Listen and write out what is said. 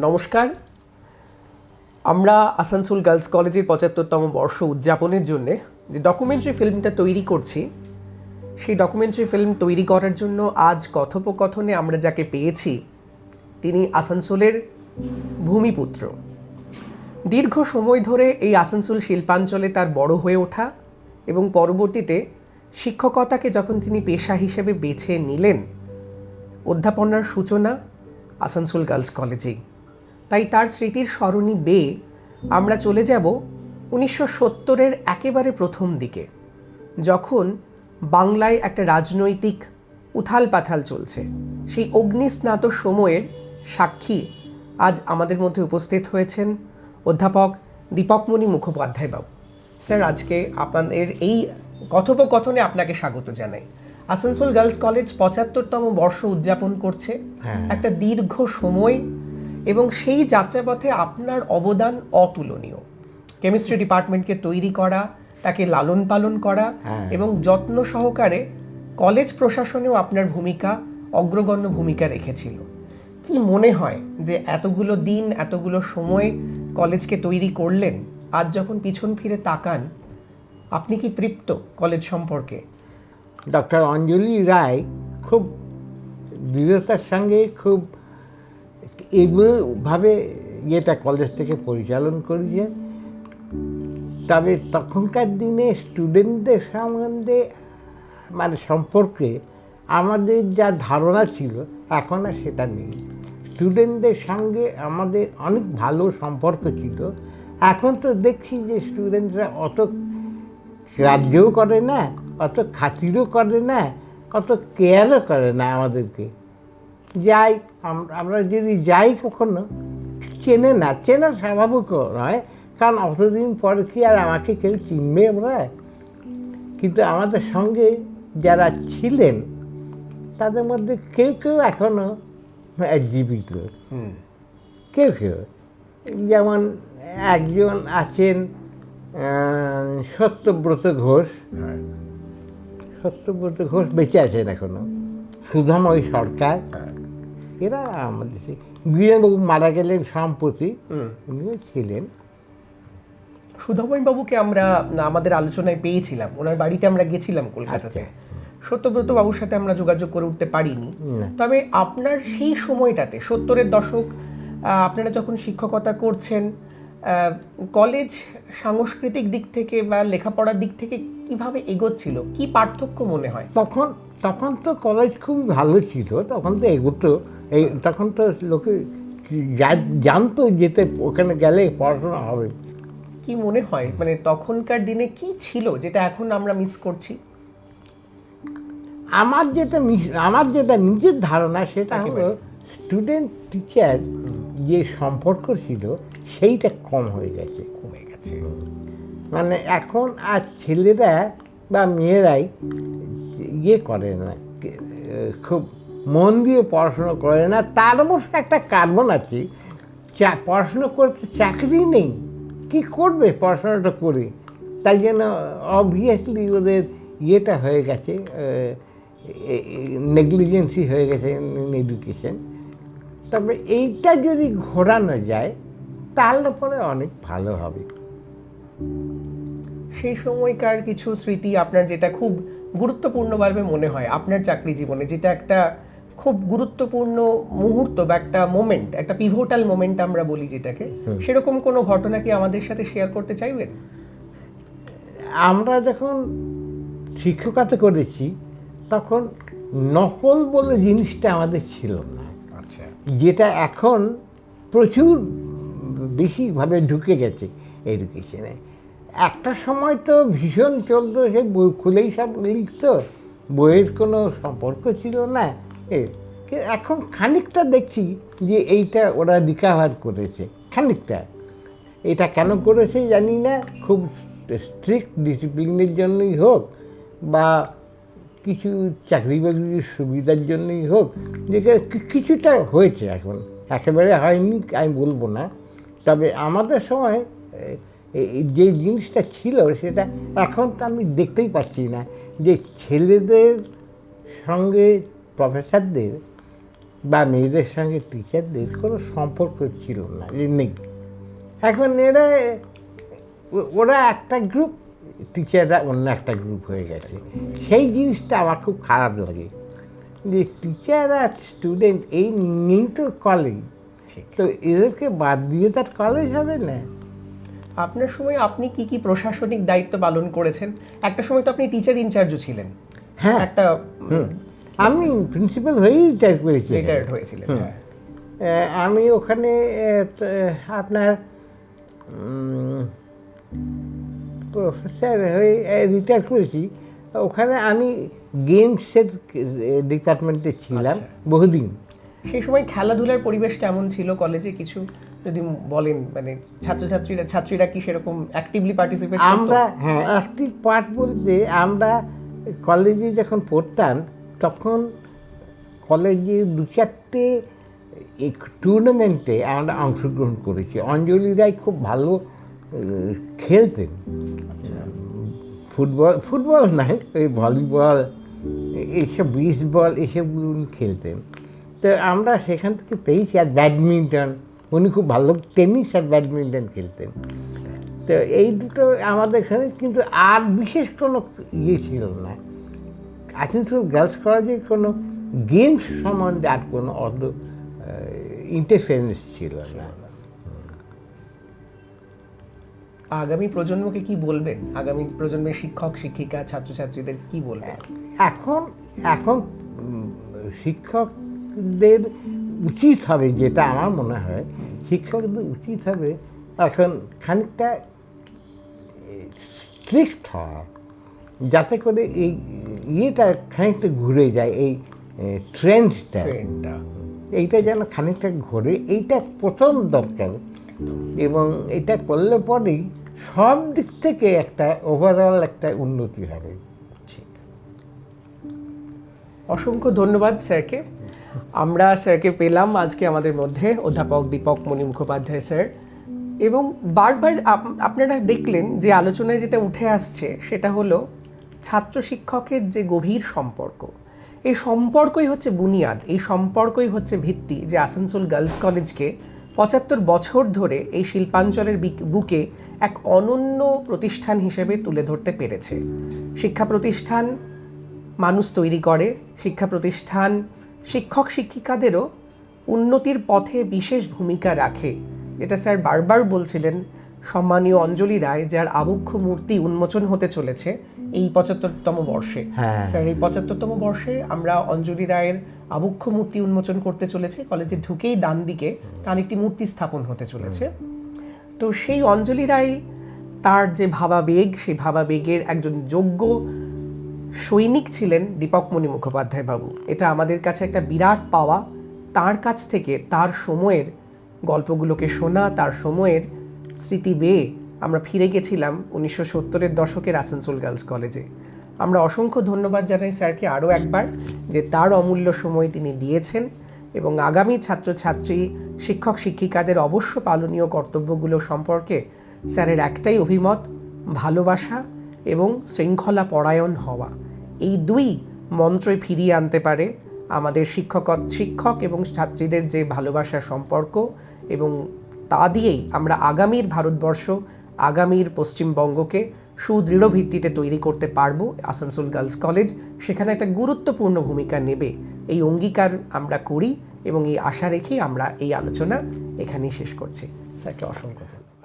নমস্কার। আমরা আসানসোল গার্লস কলেজের ৭৫তম বর্ষ উদযাপনের জন্য যে ডকুমেন্টারি ফিল্মটা তৈরি করছি, সেই ডকুমেন্টারি ফিল্ম তৈরি করার জন্য আজ কথোপকথনে আমরা যাকে পেয়েছি তিনি আসানসোলের ভূমিপুত্র। দীর্ঘ সময় ধরে এই আসানসোল শিল্পাঞ্চলে তার বড় হয়ে ওঠা এবং পরবর্তীতে শিক্ষকতাকে যখন তিনি পেশা হিসেবে বেছে নিলেন, অধ্যাপনার সূচনা আসানসোল গার্লস কলেজেই। তাই তার স্মৃতির স্মরণী বেয়ে আমরা চলে যাব ১৯৭০-এর একেবারে প্রথম দিকে, যখন বাংলায় একটা রাজনৈতিক উথাল পাথাল চলছে। সেই অগ্নিস্নাত সময়ের সাক্ষী আজ আমাদের মধ্যে উপস্থিত হয়েছেন অধ্যাপক দীপকমণি মুখোপাধ্যায় বাবু। স্যার, আজকে আপনাদের এই কথোপকথনে আপনাকে স্বাগত জানাই। আসানসোল গার্লস কলেজ ৭৫তম বর্ষ উদযাপন করছে, একটা দীর্ঘ সময়, এবং সেই যাত্রাপথে আপনার অবদান অতুলনীয়। কেমিস্ট্রি ডিপার্টমেন্টকে তৈরি করা, তাকে লালন পালন করা এবং যত্ন সহকারে কলেজ প্রশাসনেও আপনার ভূমিকা অগ্রগণ্য ভূমিকা রেখেছিল। কি মনে হয় যে এতগুলো দিন, এতগুলো সময় কলেজকে তৈরি করলেন, আজ যখন পিছন ফিরে তাকান আপনি কি তৃপ্ত কলেজ সম্পর্কে? ডক্টর অঞ্জলি রায় খুব দৃঢ়তার সঙ্গে খুব এভাবে এটা কলেজ থেকে পরিচালন করেছে। তবে তখনকার দিনে স্টুডেন্টদের সম্বন্ধে সম্পর্কে আমাদের যা ধারণা ছিল এখন আর সেটা নেই। স্টুডেন্টদের সঙ্গে আমাদের অনেক ভালো সম্পর্ক ছিল। এখন তো দেখছি যে স্টুডেন্টরা অত গ্রাহ্যও করে না, অত খাতিরও করে না, অত কেয়ারও করে না আমাদেরকে। যাই আমরা যদি যাই কখনো চেনে না, চেনা স্বাভাবিকও নয়, কারণ অতদিন পরে কি আর আমাকে কেউ চিনবে আমরা? কিন্তু আমাদের সঙ্গে যারা ছিলেন তাদের মধ্যে কেউ কেউ এখনও জীবিত, কেউ কেউ। যেমন একজন আছেন সত্যব্রত ঘোষ। সত্যব্রত ঘোষ বেঁচে আছেন এখনো। সুধাময় সরকার, এরা আমাদের বীরেনবাবু মারা গেলেন সম্প্রতি, উনিও ছিলেন। সুধাময় বাবুকে আমরা আমাদের আলোচনায় পেয়েছিলাম, ওনার বাড়িতে আমরা গেছিলাম কলকাতাতে। সত্যব্রত বাবুর সাথে আমরা যোগাযোগ করে উঠতে পারিনি। তবে আপনার সেই সময়টাতে ৭০-এর দশক, আপনারা যখন শিক্ষকতা করছেন, কলেজ সাংস্কৃতিক দিক থেকে বা লেখাপড়ার দিক থেকে কিভাবে এগোচ্ছিল, কি পার্থক্য মনে হয়? তখন তো কলেজ খুবই ভালো ছিল, তখন তো এগোতো। তখন তো লোকে জানতো যেতে ওখানে গেলে পড়াশোনা হবে। কি মনে হয় তখনকার দিনে কি ছিল যেটা এখন আমরা মিস করছি? আমার যেটা নিজের ধারণা সেটা হলো স্টুডেন্ট টিচার যে সম্পর্ক ছিল সেইটা কমে গেছে। এখন আর ছেলেরা বা মেয়েরাই করে না, খুব মন দিয়ে পড়াশোনা করে না। তার অবশ্য একটা কারণ আছে, পড়াশোনা করতে চাকরি নেই, কি করবে পড়াশোনাটা করে? তাই জন্য অবভিয়াসলি ওদের ইয়েটা হয়ে গেছে, নেগলিজেন্সি হয়ে গেছে ইন এডুকেশন। তবে এইটা যদি ঘোরানো যায় তাহলে পরে অনেক ভালো হবে। সেই সময়কার কিছু স্মৃতি আপনার যেটা খুব গুরুত্বপূর্ণভাবে মনে হয় আপনার চাকরি জীবনে, যেটা একটা খুব গুরুত্বপূর্ণ মুহূর্ত বা একটা মোমেন্ট, একটা পিভোটাল মোমেন্ট আমরা বলি যেটাকে, সেরকম কোনো ঘটনা কি আমাদের সাথে শেয়ার করতে চাইবেন? আমরা যখন শিক্ষকতা করেছি তখন নকল বলে জিনিসটা আমাদের ছিল না। আচ্ছা। যেটা এখন প্রচুর বেশিভাবে ঢুকে গেছে এডুকেশনে। একটা সময় তো ভীষণ চলতো, সে বই খুলেই সব লিখতো, বইয়ের কোনো সম্পর্ক ছিল না। এখন খানিকটা দেখছি যে এইটা ওরা রিকাভার করেছে, খানিকটা। এটা কেন করেছে জানি না, খুব স্ট্রিক্ট ডিসিপ্লিনের জন্যই হোক বা কিছু চাকরি বাকরির সুবিধার জন্যই হোক, যে কিছুটা হয়েছে। এখন একেবারে হয়নি আমি বলবো না, তবে আমাদের সময় যে জিনিসটা ছিল সেটা এখন তো আমি দেখতেই পাচ্ছি না, যে ছেলেদের সঙ্গে প্রফেসরদের বা মেয়েদের সঙ্গে টিচারদের কোনো সম্পর্ক ছিল না, নেই। এখন ওরা একটা গ্রুপ, টিচাররা অন্য একটা গ্রুপ হয়ে গেছে। সেই জিনিসটা আমার খুব খারাপ লাগে যে টিচার আর স্টুডেন্ট এই নিয়েই তো কলেজ, তো এদেরকে বাদ দিয়ে তার কলেজ হবে না। আপনার সময় আপনি কি কি প্রশাসনিক দায়িত্ব পালন করেছেন? একটা সময় তো আপনি টিচার ইনচার্জও ছিলেন। হ্যাঁ, একটা আমি প্রিন্সিপাল হয়েই রিটায়ার করেছি। রিটায়ার্ড হয়েছিলেন, হ্যাঁ। আমি ওখানে আপনার প্রফেসর হয়ে রিটায়ার করেছি। ওখানে আমি গেমসের ডিপার্টমেন্টে ছিলাম বহুদিন। সেই সময় খেলাধুলার পরিবেশ কেমন ছিল কলেজে, কিছু যদি বলেন, মানে ছাত্রীরা কি সেরকম অ্যাক্টিভলি পার্টিসিপেট করতো? আমরা হ্যাঁ, অ্যাক্টিভ পার্ট বলতে আমরা কলেজে যখন পড়তাম তখন কলেজে 2-4টে টুর্নামেন্টে আমরা অংশগ্রহণ করেছি। অঞ্জলি রায় খুব ভালো খেলতেন। ফুটবল নাই, ওই ভলিবল, এইসব বেসবল, এসবগুলো উনি খেলতেন। তো আমরা সেখান থেকে পেয়েছি। আর ব্যাডমিন্টন, উনি খুব ভালো টেনিস আর ব্যাডমিন্টন খেলতেন। তো এই দুটো আমাদের এখানে, কিন্তু আর বিশেষ কোনো ইয়ে ছিল না। আসানসোল গার্লস কলেজে কোনো গেমস সম্বন্ধে আর কোনো অত ইন্টারফারেন্স ছিল না। আগামী প্রজন্মকে কি বলবেন? আগামী প্রজন্মের শিক্ষক শিক্ষিকা ছাত্রছাত্রীদের কি বলবেন? এখন শিক্ষকদের উচিত হবে, যেটা আমার মনে হয়, শিক্ষকদের উচিত হবে এখন খানিকটা স্ট্রিক্ট হওয়া, যাতে করে এই ইয়েটা খানিকটা ঘুরে যায়, এই ট্রেন্ডটা এইটা যেন খানিকটা ঘুরে, এইটা প্রথম দরকার। এবং এটা করলে পরেই সব দিক থেকে একটা ওভারঅল একটা উন্নতি হবে। ঠিক। অসংখ্য ধন্যবাদ স্যারকে। আমরা স্যারকে পেলাম আজকে আমাদের মধ্যে, অধ্যাপক দীপকমণি মুখোপাধ্যায় স্যার। এবং বারবার আপনারা দেখলেন যে আলোচনায় যেটা উঠে আসছে সেটা হলো ছাত্র শিক্ষকের যে গভীর সম্পর্ক। এই সম্পর্কই হচ্ছে বুনিয়াদ, এই সম্পর্কই হচ্ছে ভিত্তি, যে আসানসোল গার্লস কলেজকে 75 বছর ধরে এই শিল্পাঞ্চলের বুকে এক অনন্য প্রতিষ্ঠান হিসেবে তুলে ধরতে পেরেছে। শিক্ষা প্রতিষ্ঠান মানুষ তৈরি করে, শিক্ষা প্রতিষ্ঠান শিক্ষক শিক্ষিকাদেরও উন্নতির পথে বিশেষ ভূমিকা রাখে, যেটা স্যার বারবার বলছিলেন। সম্মানীয় অঞ্জলি রায়, যার আবক্ষ মূর্তি উন্মোচন হতে চলেছে এই 75তম বর্ষে। স্যার, এই 75তম বর্ষে আমরা অঞ্জলি রায়ের আবক্ষ মূর্তি উন্মোচন করতে চলেছে। কলেজে ঢুকেই ডান দিকে তার একটি মূর্তি স্থাপন হতে চলেছে। তো সেই অঞ্জলি রায়, তার যে ভাবাবেগ, সেই ভাবাবেগের একজন যোগ্য সৈনিক ছিলেন দীপকমণি মুখোপাধ্যায় বাবু। এটা আমাদের কাছে একটা বিরাট পাওয়া। তার কাছ থেকে তার সময়ের গল্পগুলোকে শোনা, তার সময়ের স্মৃতি বেয়ে আমরা ফিরে গেছিলাম 1970-এর দশকের আসানসোল গার্লস কলেজে। আমরা অসংখ্য ধন্যবাদ জানাই স্যারকে আরও একবার, যে তার অমূল্য সময় তিনি দিয়েছেন। এবং আগামী ছাত্রছাত্রী শিক্ষক শিক্ষিকাদের অবশ্য পালনীয় কর্তব্যগুলো সম্পর্কে স্যারের একটাই অভিমত, ভালোবাসা এবং শৃঙ্খলা পরায়ণ হওয়া। এই দুই মন্ত্রই ফিরিয়ে আনতে পারে আমাদের শিক্ষক এবং ছাত্রীদের যে ভালোবাসার সম্পর্ক, এবং তা দিয়েই আমরা আগামীর ভারতবর্ষ, আগামীর পশ্চিমবঙ্গকে সুদৃঢ় ভিত্তিতে তৈরি করতে পারবো। আসানসোল গার্লস কলেজ সেখানে একটা গুরুত্বপূর্ণ ভূমিকা নেবে, এই অঙ্গীকার আমরা করি এবং এই আশা রেখেই আমরা এই আলোচনা এখানেই শেষ করছি। স্যারকে অসংখ্য ধন্যবাদ।